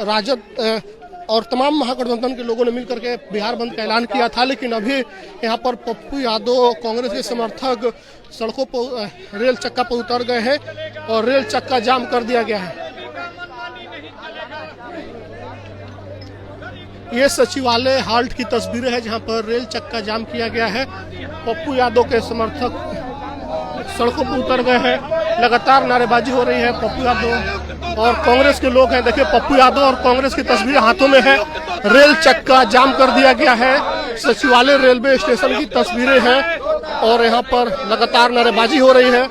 राजद और तमाम महागठबंधन के लोगों ने मिलकर के बिहार बंद का ऐलान किया था, लेकिन अभी यहाँ पर पप्पू यादव कांग्रेस के समर्थक सड़कों पर रेल चक्का पर उतर गए हैं और रेल चक्का जाम कर दिया गया है। ये सचिवालय हाल्ट की तस्वीरें हैं जहां पर रेल चक्का जाम किया गया है। पप्पू यादव के समर्थक सड़कों पर उतर गए हैं, लगातार नारेबाजी हो रही है। पप्पू यादव और कांग्रेस के लोग हैं, देखिए पप्पू यादव और कांग्रेस की तस्वीरें हाथों में है। रेल चक्का जाम कर दिया गया है। सचिवालय रेलवे स्टेशन की तस्वीरें हैं और यहाँ पर लगातार नारेबाजी हो रही है।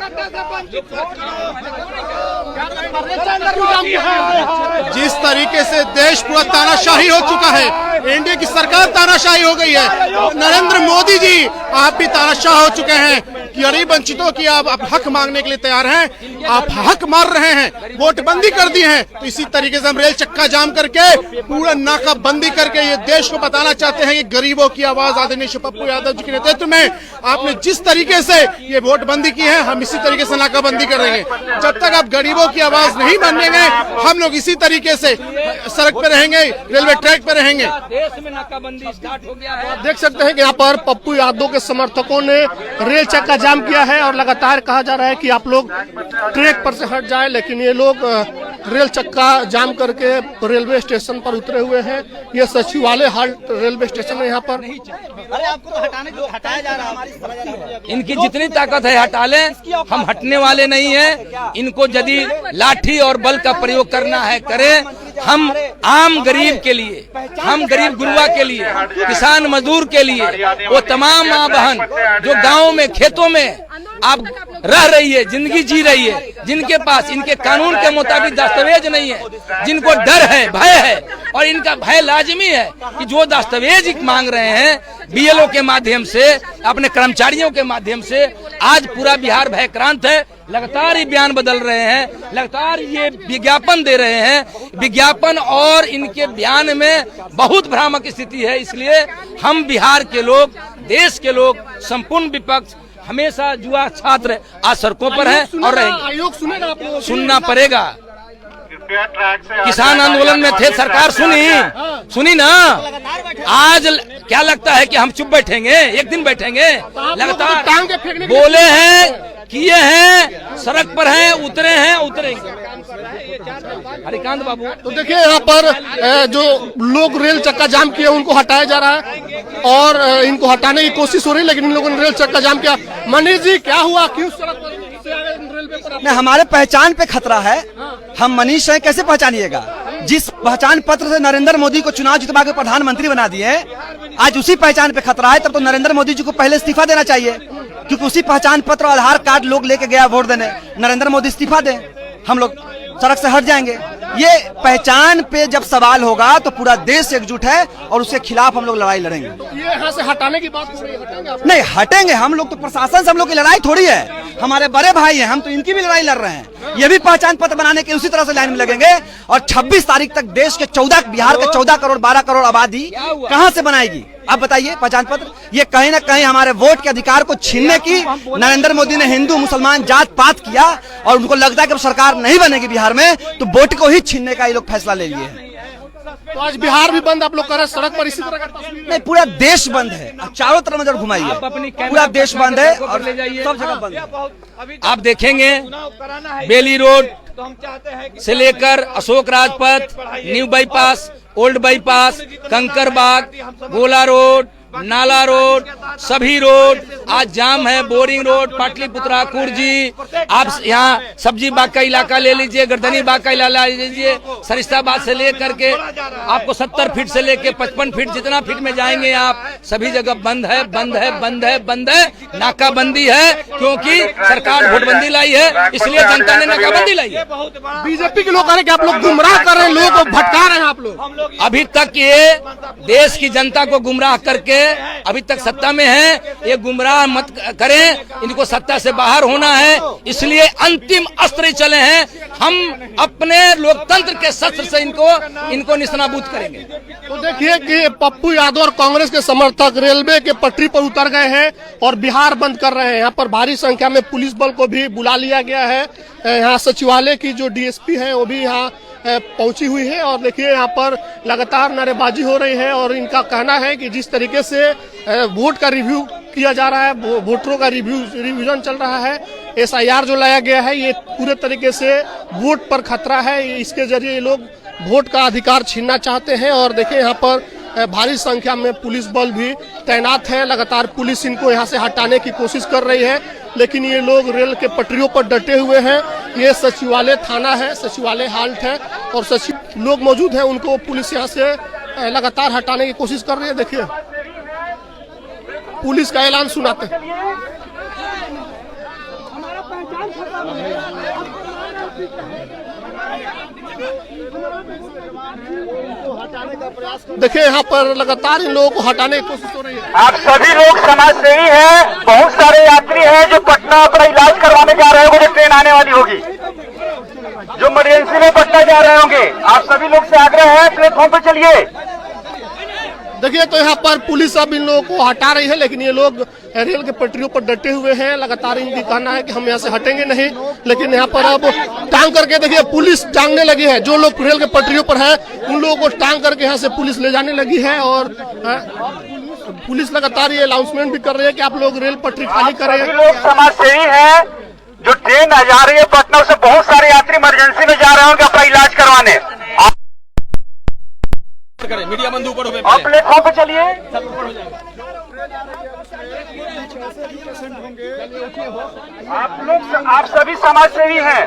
जिस तरीके से देश पूरा तानाशाही हो चुका है, एनडीए की सरकार तानाशाही हो गई है, नरेंद्र मोदी जी आप भी तानाशाह हो चुके हैं। गरीब वंचितों की आप हक मांगने के लिए तैयार हैं, आप हक मार रहे हैं, वोटबंदी कर दी है। तो इसी तरीके से हम रेल चक्का जाम करके पूरा नाकाबंदी करके ये देश को बताना चाहते हैं कि गरीबों की आवाज आदरणीय पप्पू यादव जी के नेतृत्व में आपने जिस तरीके से ये वोटबंदी की है, हम इसी तरीके से नाकाबंदी करेंगे। जब तक आप गरीबों की आवाज नहीं मानेंगे, हम लोग इसी तरीके से सड़क पे रहेंगे, रेलवे ट्रैक पे रहेंगे। देश में नाकाबंदी स्टार्ट हो गया है। देख सकते हैं कि यहाँ पर पप्पू यादव के समर्थकों ने रेल चक्का जाम किया है और लगातार कहा जा रहा है कि आप लोग ट्रैक पर से हट जाएं, लेकिन ये लोग रेल चक्का जाम करके रेलवे स्टेशन पर उतरे हुए हैं। ये सचिवालय हाल्ट रेलवे स्टेशन है यहाँ पर। अरे आपको तो हटाया जा रहा है। इनकी जितनी ताकत है हटा लें, हम हटने वाले नहीं हैं। इनको यदि लाठी और बल का प्रयोग करना है करें। हम आम गरीब के लिए, हम गरीब गुरुआ के लिए, किसान मजदूर के लिए, वो तमाम माँ बहन जो गाँव में खेतों में आप रह रही है, जिंदगी जी रही है, जिनके पास इनके कानून के मुताबिक दस्तावेज नहीं है, जिनको डर है, भय है, और इनका भय लाजमी है कि जो दस्तावेज मांग रहे हैं बीएलओ के माध्यम से, अपने कर्मचारियों के माध्यम से, आज पूरा बिहार भयक्रांत है। लगातार ये बयान बदल रहे हैं, लगातार ये विज्ञापन दे रहे हैं। विज्ञापन और इनके बयान में बहुत भ्रामक स्थिति है। इसलिए हम बिहार के लोग, देश के लोग, संपूर्ण विपक्ष हमेशा युवा छात्र आज सड़कों पर हैं और रहेंगे। आयोग सुनेगा, आप लोगों सुनना पड़ेगा। किसान आंदोलन में थे, सरकार सुनी ना। आज क्या लगता है कि हम चुप बैठेंगे? एक दिन बैठेंगे। लगातार बोले हैं, किए हैं, सड़क पर हैं, उतरे हैं, उतरेंगे। हरिकांत बाबू, तो देखिए यहाँ पर जो लोग रेल चक्का जाम किए उनको हटाया जा रहा है और इनको हटाने की कोशिश हो रही है, लेकिन इन लोगों ने रेल चक्का जाम किया। मनीष जी, क्या हुआ? क्यों सड़क पर रेलवे पर? नहीं, हमारे पहचान पे खतरा है। हम मनीष हैं, कैसे पहचानिएगा? जिस पहचान पत्र से नरेंद्र मोदी को चुनाव जितवा के प्रधानमंत्री बना दिए, आज उसी पहचान पे खतरा है। तब तो नरेंद्र मोदी जी को पहले इस्तीफा देना चाहिए, क्योंकि उसी पहचान पत्र और आधार कार्ड लोग लेके गया वोट देने। नरेंद्र मोदी इस्तीफा दें, हम लोग सड़क से हट जाएंगे। ये पहचान पे जब सवाल होगा तो पूरा देश एकजुट है और उसके खिलाफ हम लोग लड़ाई लड़ेंगे। ये यहाँ से हटाने की बात हो रही है, हटेंगे आप? नहीं हटेंगे हम लोग, तो प्रशासन से हम लोग की लड़ाई थोड़ी है। हमारे बड़े भाई हैं, हम तो इनकी भी लड़ाई लड़ रहे हैं। ये भी पहचान पत्र बनाने के उसी तरह से लाइन में लगेंगे और 26 तारीख तक देश के 14, बिहार के 14 करोड़ 12 करोड़ आबादी कहाँ से बनाएगी? आप बताइए पहचान पत्र। ये कहीं ना कहीं हमारे वोट के अधिकार को छीनने की नरेंद्र मोदी ने हिंदू मुसलमान जात पात किया और उनको लगता है कि सरकार नहीं बनेगी बिहार में तो वोट को ही छीनने का ये लोग फैसला ले लिए हैं। तो आज बिहार भी बंद आप लोग कर रहे हैं, सड़क पर इसी तरह का तस्वीर? नहीं, पूरा देश बंद है। आप चारों तरफ नजर घुमाइए, पूरा देश बंद है और सब जगह बंद है। आप देखेंगे बेली रोड से लेकर Ashok Rajpath, new bypass, old bypass, Kankarbagh, गोला रोड, नाला रोड, सभी रोड आज जाम है। बोरिंग रोड, पाटलिपुत्रा, कुर्जी, आप यहाँ सब्जी बाग का इलाका ले लीजिए, गर्दनी बाग का इलाका ले लीजिए, सरिस्ताबाद से लेकर के आपको 70 फीट से लेके 55 फीट जितना फीट में जाएंगे आप, सभी जगह बंद है, बंद है, बंद है, बंद है। नाकाबंदी है क्योंकि सरकार वोटबंदी लाई है, इसलिए जनता ने नाकाबंदी लाई है। बीजेपी के लोग कह रहे हैं कि आप लोग गुमराह कर रहे हैं, लोगों को भटका रहे हैं आप लोग। अभी तक ये देश की जनता को गुमराह करके अभी तक सत्ता में है, ये गुमराह मत करें, इनको सत्ता से बाहर होना है। इसलिए अंतिम अस्त्र चले हैं, हम अपने लोकतंत्र के शस्त्र से इनको निशानाबूद करेंगे। तो देखिए कि पप्पू यादव और कांग्रेस के समर्थक रेलवे के पटरी पर उतर गए हैं और बिहार बंद कर रहे हैं। यहाँ पर भारी संख्या में पुलिस बल को भी बुला लिया गया है। यहाँ सचिवालय की जो डीएसपी है वो भी यहाँ पहुंची हुई है और देखिए यहाँ पर लगातार नारेबाजी हो रही है और इनका कहना है कि जिस तरीके से वोट का रिव्यू किया जा रहा है, वोटरों का रिवीजन चल रहा है, SIR जो लाया गया है ये पूरे तरीके से वोट पर खतरा है। इसके जरिए ये लोग वोट का अधिकार छीनना चाहते हैं और देखिए यहाँ पर भारी संख्या में पुलिस बल भी तैनात है। लगातार पुलिस इनको यहाँ से हटाने की कोशिश कर रही है, लेकिन ये लोग रेल के पटरियों पर डटे हुए हैं। ये सचिवालय थाना है, सचिवालय हाल्ट है और सचिव लोग मौजूद हैं, उनको पुलिस यहाँ से लगातार हटाने की कोशिश कर रही है। देखिए पुलिस का ऐलान सुनाते हैं। देखिए यहाँ पर लगातार इन लोगों को हटाने की कोशिश हो रही है। आप सभी लोग समाज सेवी हैं, बहुत सारे यात्री हैं जो पटना अपना इलाज करवाने जा रहे होंगे, जो ट्रेन आने वाली होगी, जो इमरजेंसी में पटना जा रहे होंगे। आप सभी लोग से आग्रह है प्लेटफॉर्म पर चलिए। देखिए तो यहाँ पर पुलिस अब इन लोगों को हटा रही है, लेकिन ये लोग रेल के पटरियों पर डटे हुए हैं। लगातार इनकी कहना है कि हम यहाँ से हटेंगे नहीं, लेकिन यहाँ पर अब टांग करके देखिए पुलिस टांगने लगी है। जो लोग रेल के पटरियों पर है उन लोगों को टांग करके यहाँ से पुलिस ले जाने लगी है और पुलिस लगातार ये अनाउंसमेंट भी कर रही है कि आप लोग रेल पटरी खाली करें। सभी लोग समाज सेवी हैं, जो ट्रेन जा रही है पटना से बहुत सारे यात्री इमरजेंसी में जा रहे होंगे अपना इलाज करवाने। मीडिया बंधु ऊपर हो आप प्लेटफॉर्म पे चलिए। आप सभी समाज सेवी हैं,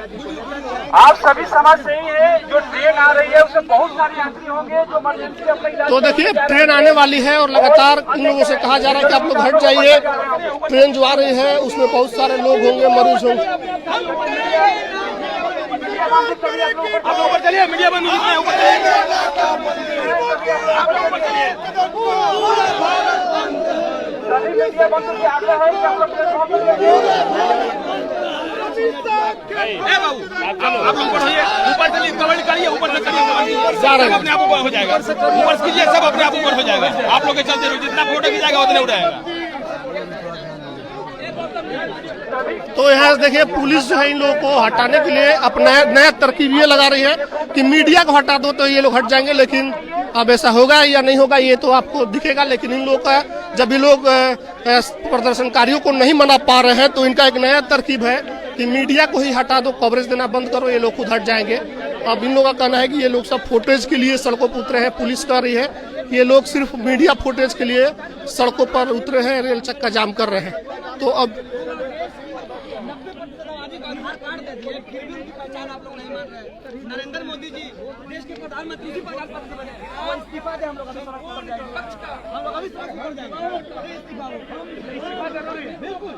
आप सभी समाज सेवी हैं, जो ट्रेन आ रही है उसमें बहुत सारे यात्री होंगे जो इमरजेंसी अपना इलाज। तो देखिए ट्रेन आने वाली है और लगातार इन लोगों से कहा जा रहा है कि आप लोग हट जाइए। ट्रेन जो आ रही है उसमें बहुत सारे लोग होंगे, मरीज होंगे। ऊपर चलिए, मीडिया बंधु जितने ऊपर आप लोग ऊपर होइए, ऊपर चलिए, कवड़ी करिए, ऊपर से करिए, सब अपने आप ऊपर हो जाएगा। ऊपर से कीजिए, सब अपने आप ऊपर हो जाएगा। आप लोग के चलते रहिए, जितना फोटो खींचाएगा उतने उठाएगा। तो यहाँ देखिए पुलिस जो है इन लोगों को हटाने के लिए अपना नया तरकीब ये लगा रही है कि मीडिया को हटा दो तो ये लोग हट जाएंगे, लेकिन अब ऐसा होगा या नहीं होगा ये तो आपको दिखेगा। लेकिन इन लोगों का जब ये लोग प्रदर्शनकारियों को नहीं मना पा रहे हैं तो इनका एक नया तरकीब है कि मीडिया को ही हटा दो, कवरेज देना बंद करो, ये लोग खुद हट जाएंगे। अब इन लोगों का कहना है कि ये लोग सब फुटेज के लिए सड़कों पर उतरे हैं। पुलिस कह रही है ये लोग सिर्फ मीडिया फुटेज के लिए सड़कों पर उतरे हैं, रेल चक्का जाम कर रहे हैं। तो अब नरेंद्र मोदी जी देश के प्रधानमंत्री जी इस्तीफा दे, हम लोग अभी सड़क पर जाएंगे, हम लोग अभी सड़क पर जाएंगे। इस्तीफा जरूरी है, बिल्कुल।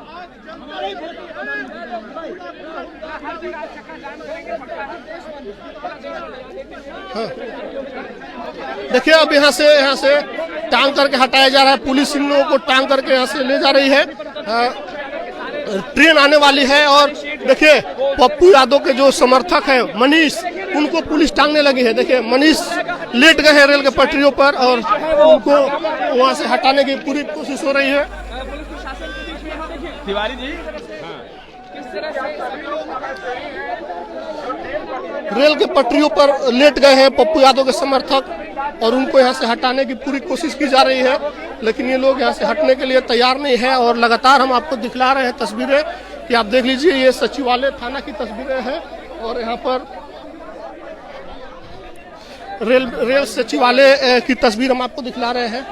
देखिए अब यहाँ से टांग करके हटाया जा रहा है। पुलिस इन लोगों को टांग करके यहाँ से ले जा रही है। ट्रेन आने वाली है और देखिए पप्पू यादव के जो समर्थक हैं मनीष, उनको पुलिस टांगने लगी है। देखिए मनीष लेट गए हैं रेल के पटरियों पर और उनको वहां से हटाने की पूरी कोशिश हो रही है। तिवारी जी रेल के पटरियों पर लेट गए हैं पप्पू यादव के समर्थक और उनको यहाँ से हटाने की पूरी कोशिश की जा रही है, लेकिन ये लोग यहाँ से हटने के लिए तैयार नहीं है। और लगातार हम आपको दिखला रहे हैं तस्वीरें कि आप देख लीजिए, ये सचिवालय थाना की तस्वीरें हैं और यहाँ पर रेल सचिवालय की तस्वीर हम आपको दिखला रहे हैं।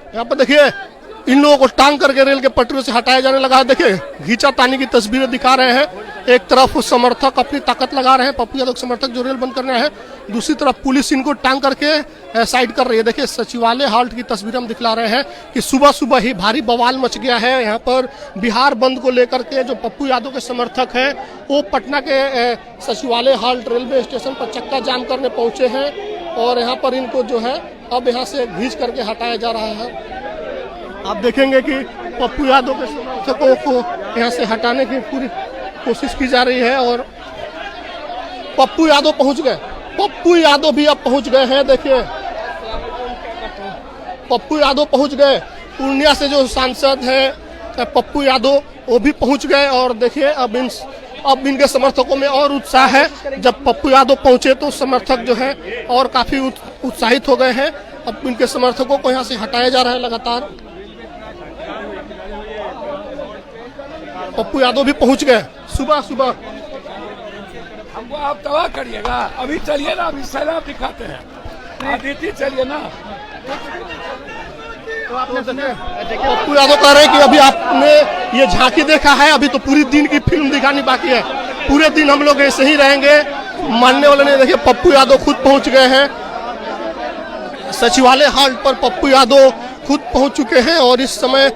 यहाँ पर देखिए इन लोगों को टांग करके रेल के पटरियों से हटाया जाने लगा है। देखिए घींचा तानी की तस्वीरें दिखा रहे हैं। एक तरफ समर्थक अपनी ताकत लगा रहे हैं, पप्पू यादव समर्थक जो रेल बंद करना है, दूसरी तरफ पुलिस इनको टांग करके साइड कर रही है। देखिए सचिवालय हाल्ट की तस्वीर हम दिखला रहे हैं कि सुबह सुबह ही भारी बवाल मच गया है। यहाँ पर बिहार बंद को लेकर के जो पप्पू यादव के समर्थक हैं वो पटना के सचिवालय हाल्ट रेलवे स्टेशन पर चक्का जाम करने पहुंचे हैं और यहाँ पर इनको जो है अब यहाँ से घींच करके हटाया जा रहा है। आप देखेंगे कि पप्पू यादव के समर्थकों को यहाँ से हटाने की पूरी कोशिश की जा रही है और पप्पू यादव पहुंच गए। पप्पू यादव भी अब पहुंच गए हैं। देखिए पप्पू यादव पहुंच गए। पूर्णिया से जो सांसद है पप्पू यादव वो भी पहुंच गए और देखिए अब अब इनके समर्थकों में और उत्साह है। जब पप्पू यादव पहुंचे तो समर्थक जो है और काफी उत्साहित हो गए हैं। अब इनके समर्थकों को यहाँ से हटाया जा रहा है लगातार। पप्पू यादव भी पहुंच गए सुबह सुबह। हमको आप तबाह करिएगा, अभी चलिए ना, अभी सैलाब दिखाते हैं, आदित्य चलिए ना। पप्पू यादव कह रहे हैं कि अभी आपने ये झांकी देखा है, अभी तो पूरी दिन की फिल्म दिखानी बाकी है, पूरे दिन हम लोग ऐसे ही रहेंगे। मानने वाले ने देखिए पप्पू यादव खुद पहुंच गए हैं सचिवालय हॉल पर। पप्पू यादव खुद पहुंच चुके हैं और इस समय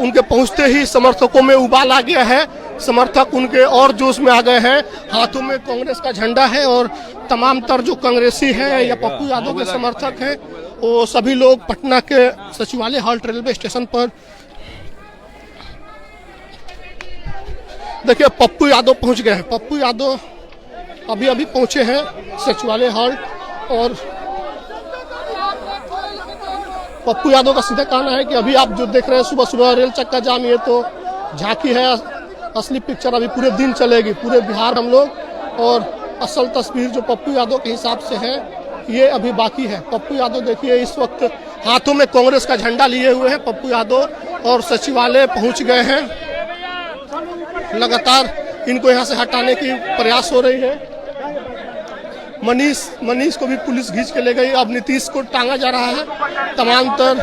उनके पहुंचते ही समर्थकों में उबाल आ गया है। समर्थक उनके और जोश में आ गए हैं। हाथों में कांग्रेस का झंडा है और तमाम तर जो कांग्रेसी है या पप्पू यादव के समर्थक हैं वो सभी लोग पटना के सचिवालय हॉल रेलवे स्टेशन पर देखिए पप्पू यादव पहुंच गए हैं। पप्पू यादव अभी अभी पहुंचे हैं सचिवालय हॉल और पप्पू यादव का सीधा कहना है कि अभी आप जो देख रहे हैं सुबह सुबह रेल चक्का जाम, ये तो झांकी है, असली पिक्चर अभी पूरे दिन चलेगी, पूरे बिहार हम लोग। और असल तस्वीर जो पप्पू यादव के हिसाब से है ये अभी बाकी है। पप्पू यादव देखिए इस वक्त हाथों में कांग्रेस का झंडा लिए हुए हैं पप्पू यादव और सचिवालय पहुंच गए हैं। लगातार इनको यहाँ से हटाने की प्रयास हो रही है। मनीष को भी पुलिस खींच के ले गई। अब नीतीश को टांगा जा रहा है। तमाम तर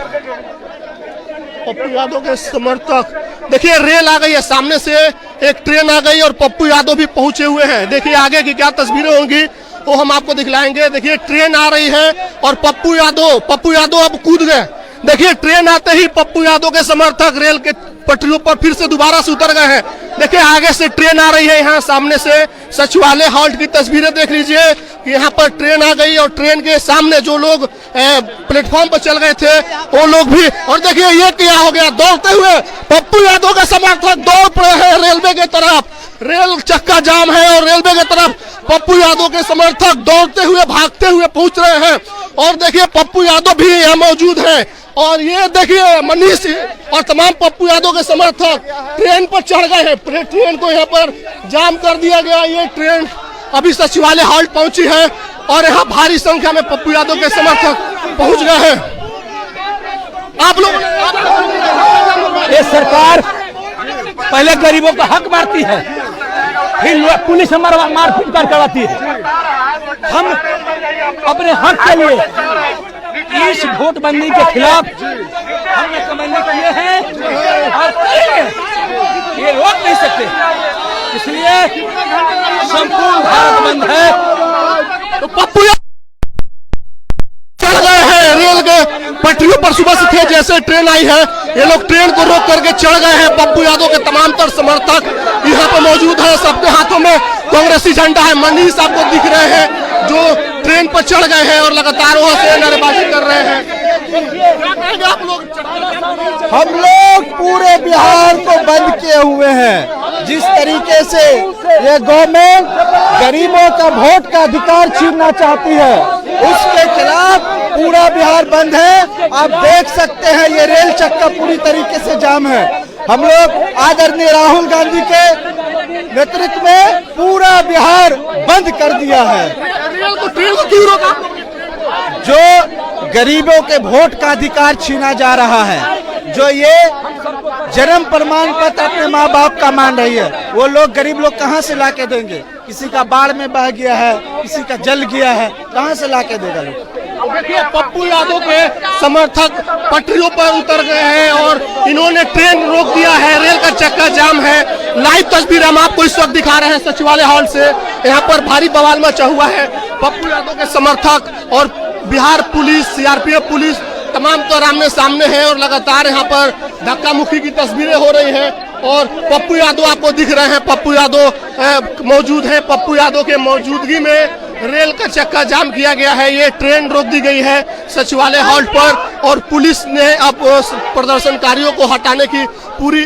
पप्पू यादव के समर्थक देखिए रेल आ गई है, सामने से एक ट्रेन आ गई और पप्पू यादव भी पहुंचे हुए हैं। देखिए आगे की क्या तस्वीरें होंगी वो हम आपको दिखलाएंगे। देखिए ट्रेन आ रही है और पप्पू यादव अब कूद गए। देखिए ट्रेन आते ही पप्पू यादव के समर्थक रेल के पटरियों पर फिर से दोबारा से उतर गए हैं। देखिए आगे से ट्रेन आ रही है, यहाँ सामने से सचिवालय हॉल्ट की तस्वीरें देख लीजिए कि यहाँ पर ट्रेन आ गई और ट्रेन के सामने जो लोग प्लेटफॉर्म पर चल गए थे वो लोग भी। और देखिए ये क्या हो गया, दौड़ते हुए पप्पू यादव के समर्थक दौड़ पड़े हैं रेलवे की तरफ। रेल चक्का जाम है और रेलवे की तरफ पप्पू यादव के समर्थक दौड़ते हुए भागते हुए पहुंच रहे हैं। और देखिए पप्पू यादव भी यहाँ मौजूद है और ये देखिए मनीष और तमाम पप्पू यादव के समर्थक ट्रेन पर चढ़ गए हैं। ट्रेन को यहाँ पर जाम कर दिया गया। ये ट्रेन अभी सचिवालय हॉल्ट पहुंची है और यहाँ भारी संख्या में पप्पू यादव के समर्थक पहुंच गए हैं। आप लोग ये सरकार पहले गरीबों का हक मारती है, फिर पुलिस हमारा मारपीट करवाती है। हम अपने हक के लिए इस नोटबंदी के खिलाफ हमने कमेंट किए हैं और ये रोक नहीं सकते, इसलिए संपूर्ण भारत बंद है। तो पप्पू चढ़ गए हैं रेल के पटरियों पर। सुबह से थे जैसे ट्रेन आई है ये लोग ट्रेन को रोक करके चढ़ गए हैं। पप्पू यादव के तमाम तर समर्थक यहाँ पर मौजूद है, सबके हाथों में कांग्रेसी झंडा है। मनीष आपको दिख रहे हैं जो ट्रेन पर चढ़ गए हैं और लगातार वहां से नारेबाजी कर रहे हैं। आप लोग हम लोग पूरे बिहार को बंद किए हुए हैं। जिस तरीके से ये गवर्नमेंट गरीबों का वोट का अधिकार छीनना चाहती है उसके खिलाफ पूरा बिहार बंद है। आप देख सकते हैं ये रेल चक्का पूरी तरीके से जाम है। हम लोग आदरणीय राहुल गांधी के नेतृत्व में पूरा बिहार बंद कर दिया है। ट्रेन को क्यों रोका? जो गरीबों के वोट का अधिकार छीना जा रहा है, जो ये जन्म प्रमाण पत्र अपने माँ बाप का मान रही है, वो लोग गरीब लोग कहाँ से ला के देंगे? किसी का बाढ़ में बह गया है, किसी का जल गया है, कहाँ से ला के देगा लोग? देखिए पप्पू यादव के समर्थक पटरियों पर उतर गए हैं और इन्होंने ट्रेन रोक दिया है। रेल का चक्का जाम है। लाइव तस्वीर हम आपको इस वक्त दिखा रहे हैं सचिवालय हॉल से। यहाँ पर भारी बवाल मचा हुआ है। पप्पू यादव के समर्थक और बिहार पुलिस, सीआरपीएफ पुलिस तमाम तो आमने सामने है और लगातार यहाँ पर धक्का मुक्की की तस्वीरें हो रही हैं। और पप्पू यादव आपको दिख रहे हैं, पप्पू यादव मौजूद हैं। पप्पू यादव के मौजूदगी में रेल का चक्का जाम किया गया है। ये ट्रेन रोक दी गई है सचिवालय हॉल्ट पर और पुलिस ने अब प्रदर्शनकारियों को हटाने की पूरी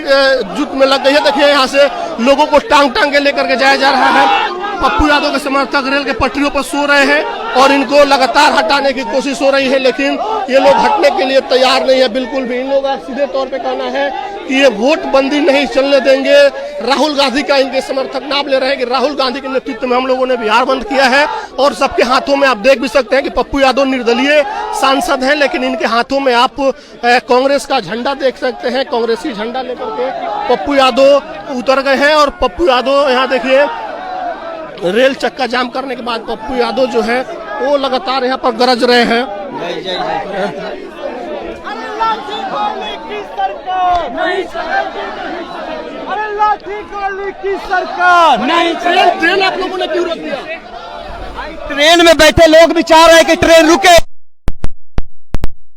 जुट में लग गई है। देखिए यहाँ से लोगों को टांग के लेकर के जाया जा रहा है। पप्पू यादव के समर्थक रेल के पटरियों पर सो रहे हैं और इनको लगातार हटाने की कोशिश हो रही है, लेकिन ये लोग हटने के लिए तैयार नहीं है बिल्कुल भी। इन लोगों का सीधे तौर पे कहना है कि ये वोट बंदी नहीं चलने देंगे। राहुल गांधी का इनके समर्थक नाम ले रहे हैं कि राहुल गांधी के नेतृत्व में हम लोगों ने बिहार बंद किया है, और सबके हाथों में आप देख भी सकते हैं कि पप्पू यादव निर्दलीय सांसद हैं, लेकिन इनके हाथों में आप कांग्रेस का झंडा देख सकते हैं। कांग्रेसी झंडा लेकर के पप्पू यादव उतर गए हैं, और पप्पू यादव यहाँ देखिए रेल चक्का जाम करने के बाद पप्पू यादव जो है वो लगातार यहाँ पर गरज रहे हैं। नहीं ट्रेन आप लोगों ने क्यों रोक दिया? ट्रेन में बैठे लोग भी चाह रहे हैं कि ट्रेन रुके।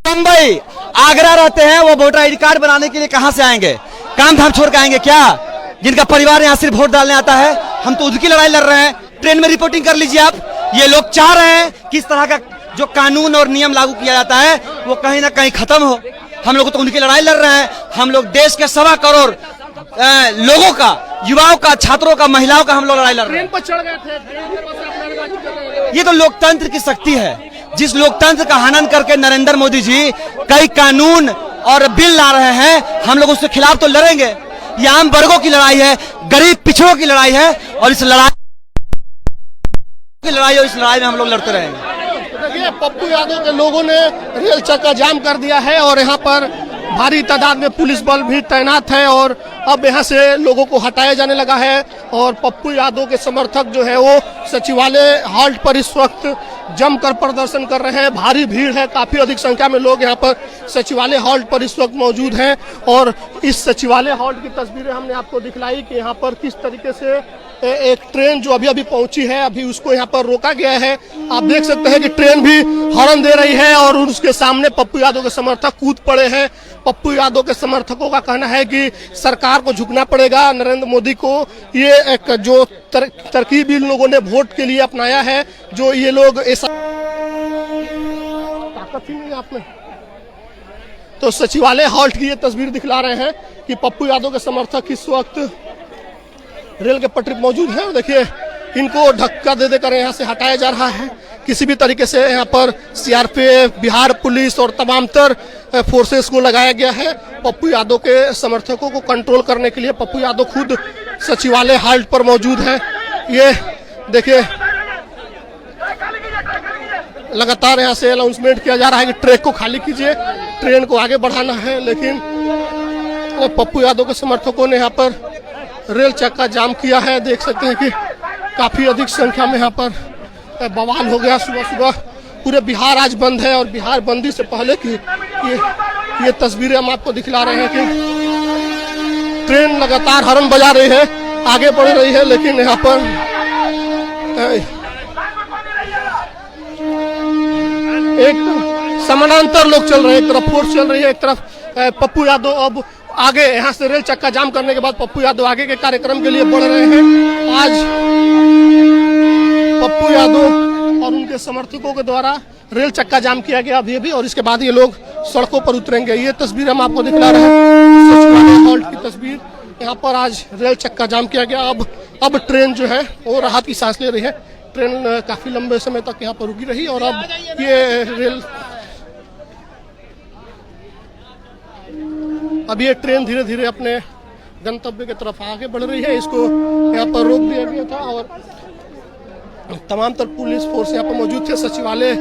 मुंबई आगरा रहते हैं, वो वोटर आईडी कार्ड बनाने के लिए कहां से आएंगे? काम धाम छोड़ के आएंगे क्या? जिनका परिवार यहाँ सिर्फ वोट डालने आता है, हम तो उनकी लड़ाई लड़ रहे हैं। ट्रेन में रिपोर्टिंग कर लीजिए आप। ये लोग चाह रहे हैं कि इस तरह का जो कानून और नियम लागू किया जाता है वो कहीं ना कहीं खत्म हो। हम लोग तो उनकी लड़ाई लड़ रहे हैं। हम लोग देश के 1.25 करोड़ लोगों का, युवाओं का, छात्रों का, महिलाओं का हम लोग लड़ाई लड़ रहे हैं। ट्रेन पर चढ़ गए थे, ट्रेन के बस आप नारेबाजी कर रहे हैं। ये तो लोकतंत्र की शक्ति है। जिस लोकतंत्र का हनन करके नरेंद्र मोदी जी कई कानून और बिल ला रहे हैं, हम लोग उसके खिलाफ तो लड़ेंगे। ये आम वर्गों की लड़ाई है, गरीब पिछड़ों की लड़ाई है, और इस लड़ाई में हम लोग लड़ते रहेंगे। देखिए पप्पू यादव के लोगों ने रेल चक्का जाम कर दिया है, और यहाँ पर भारी तादाद में पुलिस बल भी तैनात है, और अब यहाँ से लोगों को हटाया जाने लगा है। और पप्पू यादव के समर्थक जो है वो सचिवालय हॉल्ट पर इस वक्त जमकर प्रदर्शन कर रहे हैं। भारी भीड़ है, काफी अधिक संख्या में लोग यहाँ पर सचिवालय हॉल्ट पर इस वक्त मौजूद हैं। और इस सचिवालय हॉल्ट की तस्वीरें हमने आपको दिखलाई कि यहाँ पर किस तरीके से एक ट्रेन जो अभी अभी पहुंची है, अभी उसको यहाँ पर रोका गया है। आप देख सकते हैं कि ट्रेन भी हॉर्न दे रही है, और उसके सामने पप्पू यादव के समर्थक कूद पड़े हैं। पप्पू यादव के समर्थकों का कहना है कि सरकार को झुकना पड़ेगा, नरेंद्र मोदी को। ये एक जो तरकीब इन लोगों ने वोट के लिए अपनाया है, जो ये लोग ऐसा ताकत ही नहीं आप में। तो सचिवालय हॉल्ट की ये तस्वीर दिखला रहे हैं कि पप्पू यादव के समर्थक इस वक्त रेल के पटरी पर मौजूद है। देखिए इनको धक्का दे देकर यहाँ से हटाया जा रहा है। किसी भी तरीके से यहाँ पर सीआरपीएफ, बिहार पुलिस और तमाम तर फोर्सेस को लगाया गया है पप्पू यादव के समर्थकों को कंट्रोल करने के लिए। पप्पू यादव खुद सचिवालय हॉल्ट पर मौजूद है। ये देखिए लगातार यहाँ से अनाउंसमेंट किया जा रहा है कि ट्रैक को खाली कीजिए, ट्रेन को आगे बढ़ाना है, लेकिन पप्पू यादव के समर्थकों ने यहाँ पर रेल चक्का जाम किया है। देख सकते हैं कि काफी अधिक संख्या में यहाँ पर बवाल हो गया। सुबह सुबह पूरे बिहार आज बंद है, और बिहार बंदी से पहले की ये तस्वीरें हम आपको दिखला रहे हैं कि ट्रेन लगातार हॉर्न बजा रही है, आगे बढ़ रही है, लेकिन यहाँ पर एक समानांतर लोग चल रहे हैं। एक तरफ फोर्स चल रही है, एक तरफ पप्पू यादव अब आगे यहाँ से रेल चक्का जाम करने के बाद पप्पू यादव आगे के कार्यक्रम के लिए बढ़ रहे हैं। आज पप्पू यादव और उनके समर्थकों के द्वारा रेल चक्का जाम किया गया अभी अभी, और इसके बाद ये लोग सड़कों पर उतरेंगे। ये तस्वीर हम आपको दिखला रहे हैं, सचिवालय हॉल्ट की तस्वीर। यहाँ पर आज रेल चक्का जाम किया गया। अब ट्रेन जो है वो राहत की सांस ले रही है। ट्रेन काफी लंबे समय तक यहाँ पर रुकी रही, और अब ये ट्रेन धीरे धीरे अपने गंतव्य की तरफ आगे बढ़ रही है। इसको यहाँ पर रोक दिया गया था, और तमाम तर पुलिस फोर्स यहाँ पर मौजूद थे। सचिवालय